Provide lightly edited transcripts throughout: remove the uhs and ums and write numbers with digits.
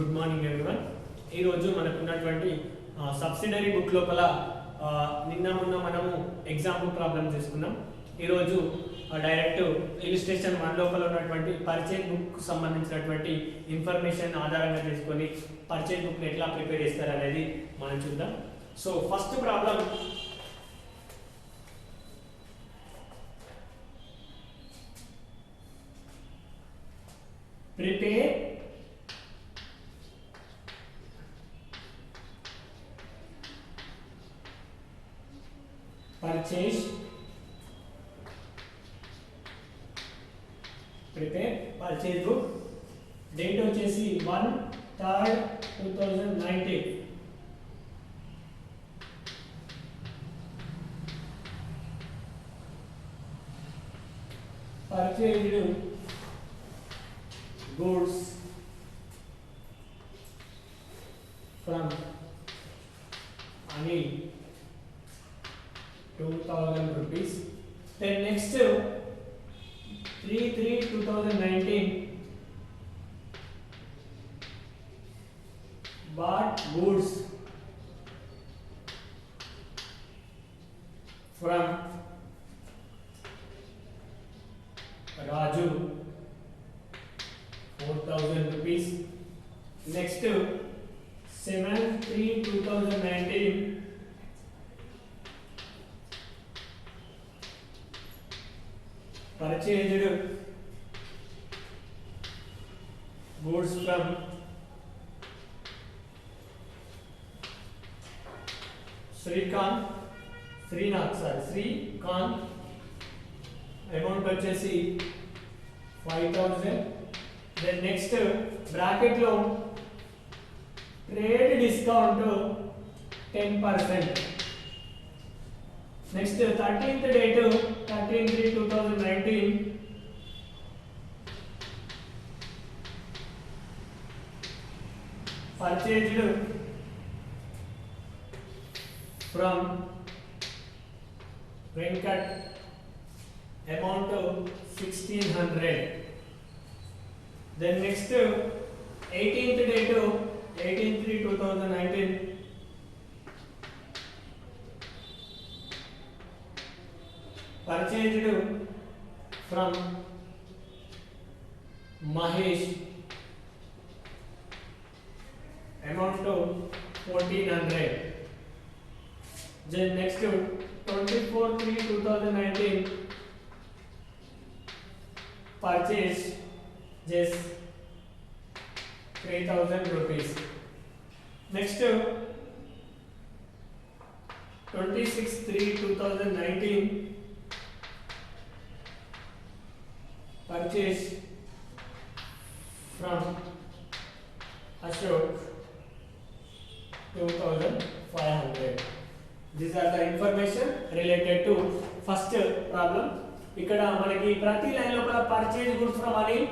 Good morning everyone. ఈరోజు మనకు ఉన్నటువంటి సబ్సిడరీ బుక్ లోపల నిన్న మొన్న మనము ఎగ్జాంపుల్ ప్రాబ్లమ్ చేసుకున్నాం. ఈరోజు డైరెక్ట్ ఇలిస్ట్రేషన్ 1 లోపల ఉన్నటువంటి పర్చేజ్ బుక్ సంబంధించినటువంటి ఇన్ఫర్మేషన్ ఆధారంగా తీసుకొని పర్చేజ్ బుక్ ఎట్లా ప్రిపేర్ చేస్తారు అనేది మనం చూద్దాం. So first problem, prepare purchase book. Date వచ్చేసి 1/3/2019. Purchased goods from Anil 2000 rupees. Then next 3/3/2019 bought goods from Raju 4000 rupees. Next 7/3/2019 purchased goods from Srikanth amount వచ్చేసి 5000. then next bracket లో trade discount 10%. next 13th date 13/3/2019 purchased from Venkat amount 1600. then next 18th date 18/3/2019 purchased from Mahesh amount 1400. then next 24/3/2019 purchase just 3000 rupees. next 26/3/2019 purchase from Ashok 2500. These are the information related to first problem. ఇక్కడ మనకి ప్రతి line లోపల purchase goods from Anil,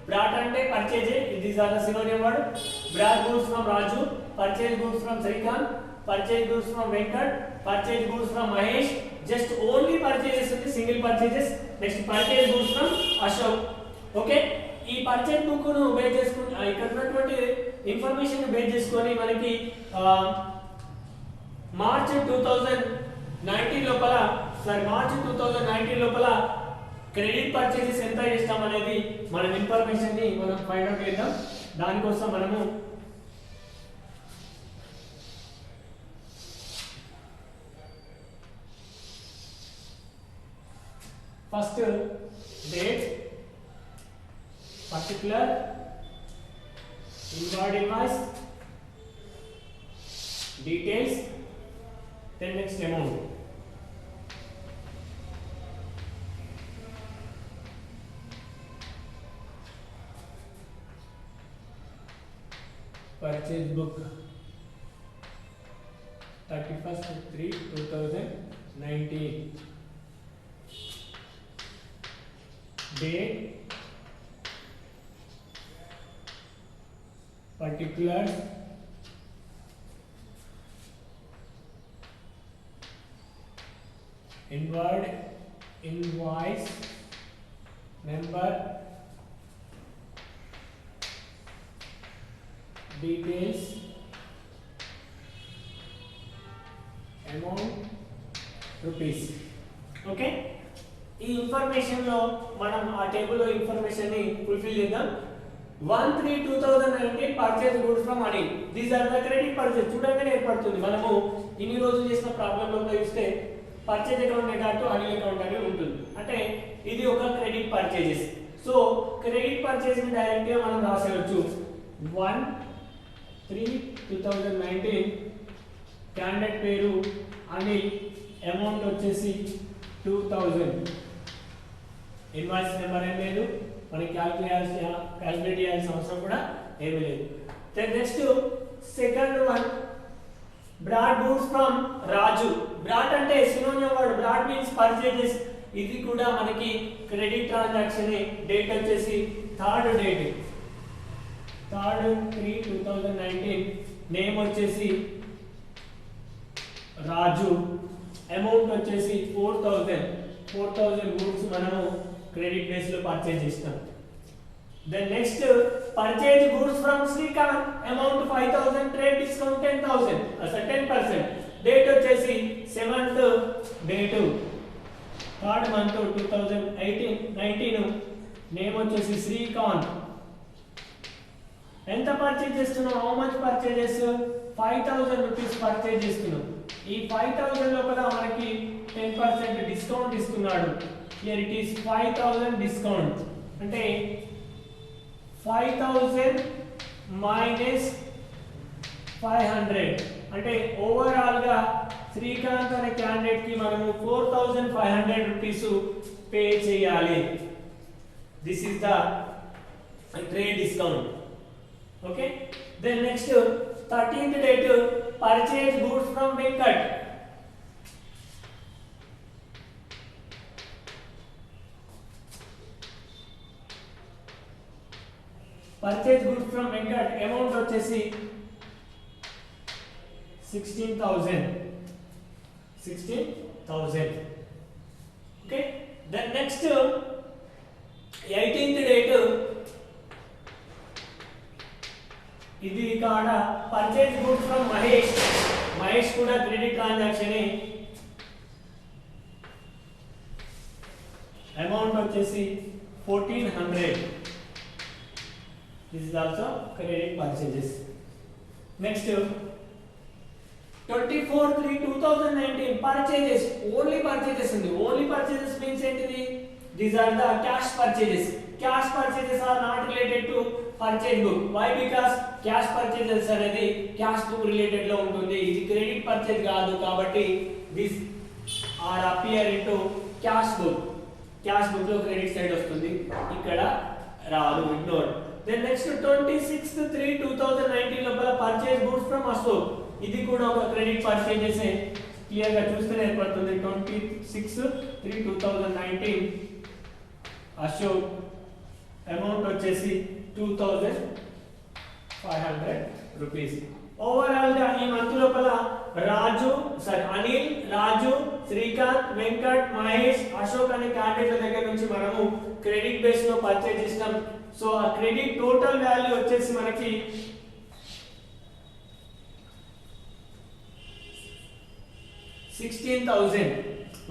brought అంటే purchase, these are the synonym word. Brought goods from Raju, purchase goods from Srikanth, purchase goods from Venkat, purchase goods from Mahesh. Just only purchases ఉంది, single purchases. Next purchase goods from Ashok. Okay, ఈ purchase book ను base చేసుకుని ఇక్కడ ఉన్నటువంటి information base చేసుకొని మనకి March 2019 లోపల credit purchases ఎంత చేస్తాం అనేది మనం ఇన్ఫర్మేషన్ ని మనం ఫైండ్ అవుట్ చేద్దాం. దానికోసం మనము first date, particular, inward invoice, details, then next amount. Purchase book 31/3/2019 date, particulars, inward invoice number, details, amount, rupees. Okay, ఈ ఇన్ఫర్మేషన్ లో మనం ఆ టేబుల్ లో ఇన్ఫర్మేషన్ ని ఫుల్ఫిల్ చేద్దాం. 1/3/2019 purchase goods from Anil. These are the credit purchase. చూడగానే ఏర్పడుతుంది. మనము ఇన్ని రోజులు చేసిన ప్రాబ్లం లో చూస్తే purchase account data Anil account అని ఉంటుంది. అంటే ఇది ఒక credit purchases. So credit purchase ని డైరెక్ట్ గా మనం రాసేయొచ్చు. 1/3/2019 క్యాండిడేట్ పేరు అనిల్, అమౌంట్ వచ్చేసి 2000. ఇన్వాయిస్ నెంబర్ ఏం లేదు, మనకి క్యాలిక్యులేట్ చేయాల్సిన అవసరం కూడా ఏమీ లేదు. Then next second one, brought goods from Raju. Brought అంటే synonym word, brought means purchases. ఇది కూడా మనకి క్రెడిట్ ట్రాన్సాక్షన్. డేట్ వచ్చేసి 3rd డేట్, 3/3/2019. నేమ్ వచ్చేసి రాజు, అమౌంట్ వచ్చేసి 4000 గూడ్స్ మనము క్రెడిట్ బేస్ లో పర్చేజ్ చేస్తాం. Then next purchase goods from Srikanth, amount 5000, trade discount 10,000, అసలు 10%. డేట్ వచ్చేసి 7th date 3rd month 2019. Name వచ్చేసి శ్రీకాంత్. ఎంత పర్చేజ్ చేస్తున్నాం? How much purchases? 5000 rupees purchase చేస్తున్నాం. ఈ 5000 లోపల మనకి 10% డిస్కౌంట్ ఇస్తున్నాడు. Here it is 5000 discount. అంటే 5000 మైనస్ 500. అంటే ఓవరాల్ గా శ్రీకాంత్ అనే క్యాండిడేట్ కి మనము 4500 రూపీస్ పే చేయాలి. This is the trade discount. Okay, then next 13th date, purchase goods from Venkat. Purchase goods from Venkat, amount వచ్చేసి 16,000. Okay, then next 18th date, ఇది ఇక్కడ పర్చేజ్ గూడ్స్ ఫ్రమ్ మహేష్ కూడా credit transaction. Amount వచ్చేసి 1400. This is also credit purchases. Next 24/3/2019 purchases, only purchases ఉంది. Only purchases means ఏంటిది? These are the cash purchases. Cash purchases are not related to purchase book. Why? Because cash purchases అనేది cash book related లో ఉంటుంది. ఇది credit purchase కాదు కాబట్టి this are appear into cash book. Cash book లో credit side వస్తుంది, ఇక్కడ రాదు, ఇగ్నోర్. దెన్ నెక్స్ట్ 26/3/2019 లోపల పర్చేజ్ గూడ్స్ ఫ్రమ్ అశోక్. ఇది కూడా ఒక క్రెడిట్ పర్చేజెస్. క్లియర్ గా చూస్తే ఏర్పడుతుంది. 26/3/2019 అశోక్, అమౌంట్ వచ్చేసి 2500 రూపీస్. ఓవరాల్ గా ఈ మంత్ లోపల అనిల్, రాజు, శ్రీకాంత్, వెంకట్, మహేష్, అశోక్ అనే క్యాండిడేట్ల దగ్గర నుంచి మనము క్రెడిట్ బేస్ లో పర్చేజ్ చేస్తాం. సో ఆ క్రెడిట్ టోటల్ వాల్యూ వచ్చేసి మనకి 16,000.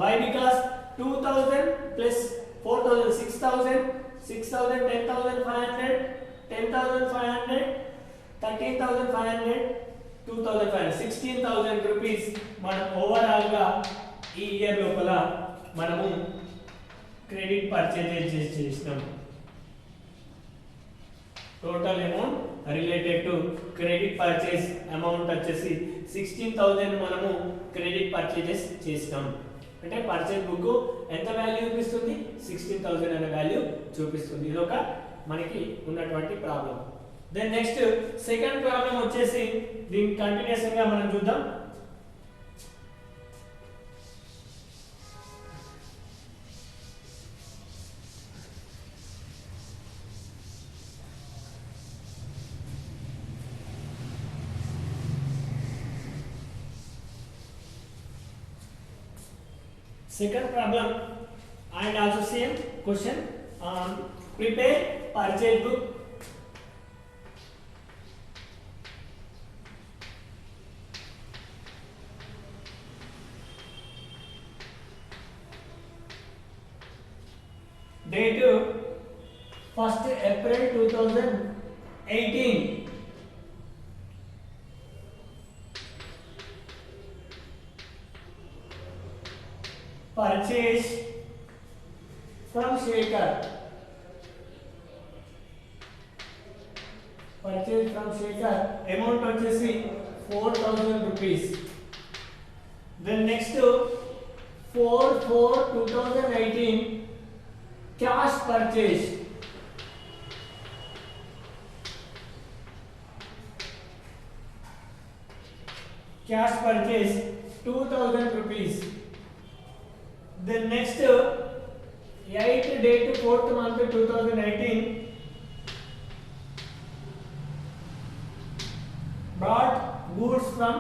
Why? Because 2,000 plus 4,000, 6,000, 6,000, 10,500, 10,500, 13,500, 2,500, 16,000 రూపీస్ మనం ఓవరాల్ గా ఈ ఇయర్ లోపల మనము క్రెడిట్ పర్చేజ్ చేసినాం. Total amount related to credit purchase amount వచ్చేసి 16,000 మనము క్రెడిట్ పర్చేజెస్ చేసినాం. అంటే పర్చేజ్ బుక్ ఎంత వాల్యూ చూపిస్తుంది? 16,000 అనే వాల్యూ చూపిస్తుంది. ఇది ఒక మనకి ఉన్నటువంటి problem. Then next second problem వచ్చేసి దీని కంటిన్యూషన్ గా మనం చూద్దాం. Second problem and also same question. Prepare purchase book. date 1st April 2018. Purchase from Shekhar. Purchase from Shekhar. Amount వచ్చేసి 4000 rupees. Then next 4/4/2018 cash purchase. Cash purchase 2000 rupees. Then next 8th date 4th month 2018 brought goods from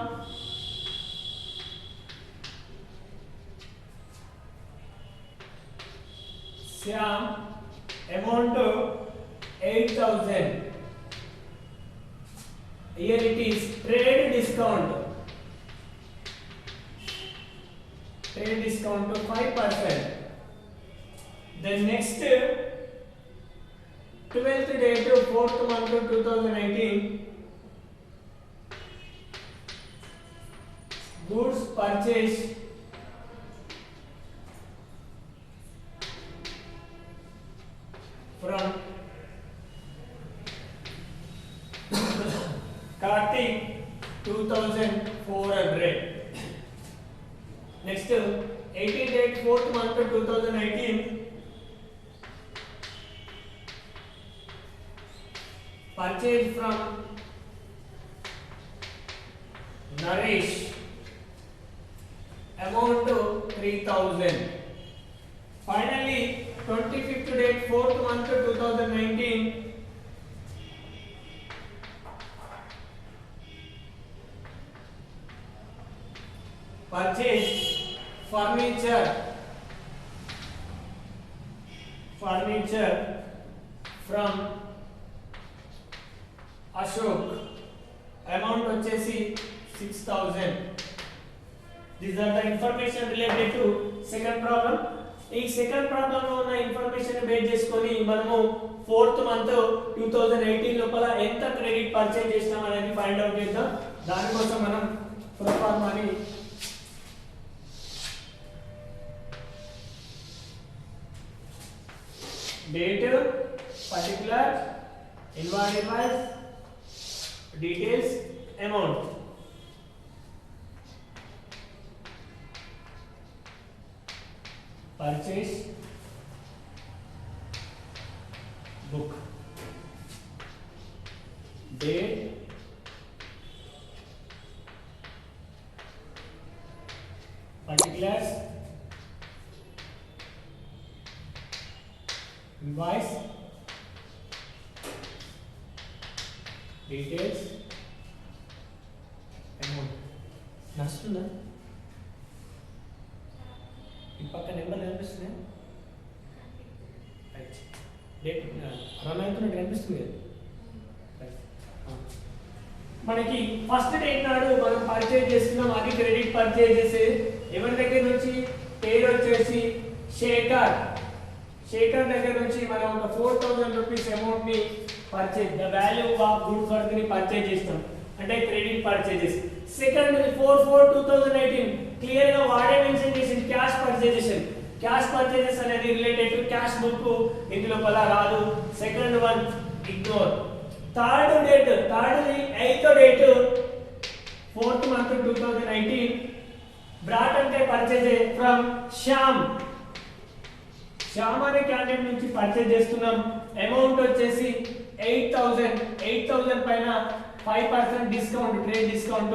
Shyam, amount 8000. Here it is trade discount. Trade discount to 5%. The next 12th date 4th month 2018 goods purchase from Kartik 2400. Next 18th date 4th month 2019 purchase from Naresh, amount to 3000. Finally 25th date 4th month 2019 purchase furniture from Ashok, amount వచ్చేసి 6000. These are the information related to second problem. ఈ second problem లో ఉన్న information base చేసుకొని మనము 4th month 2018 లోపల ఎంత credit purchase చేసినాం అనేది ఫైండ్ అవుట్ చేద్దాం. దానికోసం మనం ప్రొఫార్మాని date, particular, invoice, details, amount. Purchase book, date, particulars, invoice, details, amount. నస్తుందా? ఈ పక్క నెంబర్ కనిపిస్తున్నాయి. రైట్. డేట్ రన్ అవుతున్నట్టు కనిపిస్తుంది కదా. మనకి ఫస్ట్ డేట్ నాడు మనం పర్చేజ్ చేస్తున్నాం, అది క్రెడిట్ పర్చేజ్ చేసే ఎవరి దగ్గర నుంచి పేరు వచ్చేసి శేఖర్. శేఖర్ దగ్గర నుంచి మనం ఒక 4000 రూపీస్ అమౌంట్ ని purchase, the value of goods worth ని పర్చేజ్ చేస్తాం, అంటే క్రెడిట్ పర్చేజెస్. సెకండ్ 4/4/2018 క్లియర్ గా వాడే మెన్షన్ చేసింది క్యాష్ పర్చేజెస్. క్యాష్ పర్చేజెస్ అనేది రిలేటెడ్ టు క్యాష్ బుక్, ఇందులో పలా రాదు. Second one ignore. Third date, third 8th date 4th month 2019 brought అంటే పర్చేజ్ ఫ్రమ్ శ్యామ్. శ్యామ్ అనే క్యాండిడేట్ నుంచి పర్చేజ్ చేస్తున్నాం. అమౌంట్ వచ్చేసి 8000. 8000 పైన 5% డిస్కౌంట్, ట్రేడ్ డిస్కౌంట్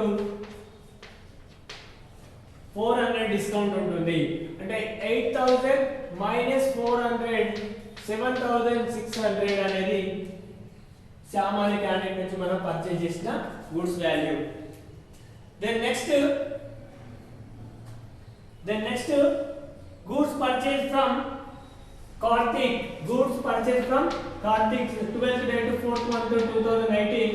400 డిస్కౌంట్ ఉంటుంది. అంటే 8000 మైనస్ 400 7600 అనేది శ్యామ్ అనే క్యాండిడేట్ నుంచి మనం పర్చేజ్ చేసిన goods value. Then next goods purchase from Karthik. Goods purchased from Karthik 12th date 4th month 2019.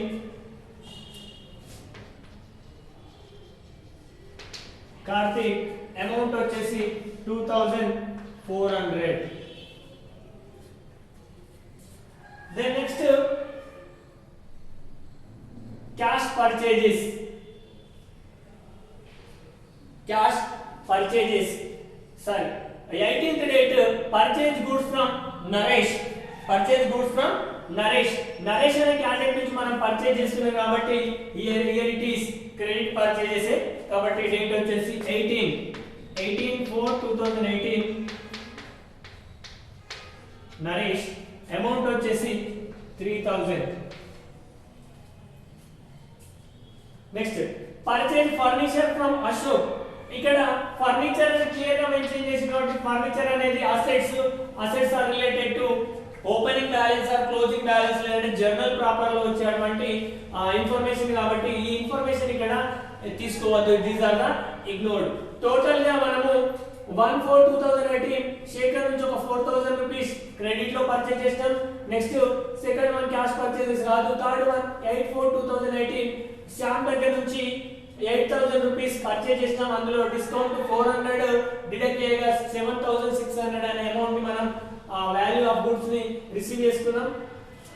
Karthik amount వచ్చేసి 2400. then next cash purchases, sorry, 18th date purchase goods from Naresh అనే candidate నుంచి మనం purchase చేస్తున్నాం కాబట్టి here it is credit purchases కాబట్టి date వచ్చేసి 18/4/2018 Naresh amount వచ్చేసి 3000. Next purchase furniture from Ashok. ఇక్కడ ఫర్నిచర్ క్లియర్ గా మెన్షన్ చేసి కాబట్టి ఫర్నిచర్ అనేది assets are related to opening balance or closing balance లేదంటే జర్నల్ ప్రాపర్ లో వచ్చేటువంటి ఇన్ఫర్మేషన్ కాబట్టి ఈ ఇన్ఫర్మేషన్ ఇక్కడ తీసుకోవద్దు. These are the ignored. Total గా మనము 1/4/2018 శేఖర్ నుంచి ఒక 4000 రూపీస్ క్రెడిట్ లో పర్చేజ్ చేస్తాం. Next second one cash purchases కాదు. థర్డ్ వన్ 8/4/2018 శ్యామ్ దగ్గర నుంచి 8000 రూపీస్ పర్చేజ్ చేస్తాం. అందులో డిస్కౌంట్ 400 డిడక్ట్ చేయగా 7600 అనే అమౌంట్ ని మనం వాల్యూ ఆఫ్ గుడ్స్ ని రిసీవ్ చేసుకున్నాం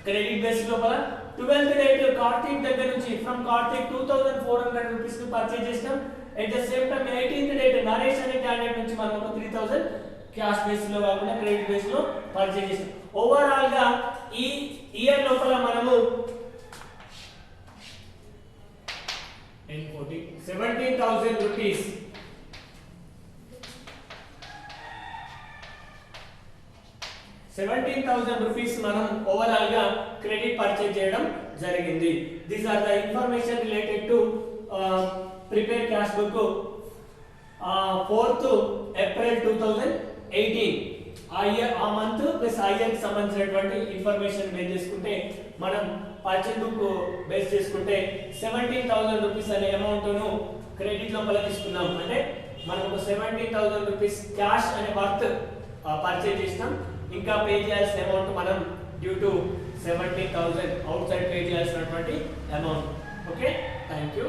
క్రెడిట్ బేస్ లోపల. 12th డేట్ కార్తీక్ దగ్గర నుంచి ఫ్రమ్ కార్తీక్ 2400 రూపీస్ ని పర్చేజ్ చేస్తాం. at the same time 18th date Naresh అనే క్యాండిడేట్ నుంచి మనం ఒక 3000 క్యాష్ బేస్ లో కాకుండా క్రెడిట్ బేస్ లో పర్చేజ్ చేస్తాం. ఓవరాల్ గా ఈ ఇయర్ లోపల మనము 17,000 రూపీస్ మనం ఓవరాల్ గా క్రెడిట్ పర్చేజ్ చేయడం జరిగింది. These are the information related to prepare cash book 4th April 2018 ఆ మంత్ ప్లస్ ఆ ఇయర్ కి సంబంధించినటువంటి ఇన్ఫర్మేషన్ బేస్ చేసుకుంటే మనం పర్చేజ్ బుక్ బేస్ చేసుకుంటే 17,000 రూపీస్ అనే అమౌంట్ ను క్రెడిట్ లోపల తీసుకున్నాం. అంటే మనం ఒక 17,000 రూపీస్ క్యాష్ అనే వర్త్ పర్చేజ్ చేస్తాం. ఇంకా పే చేయాల్సిన అమౌంట్ మనం due to 17,000 out side pay చేయాల్సినటువంటి అమౌంట్. Okay, thank you.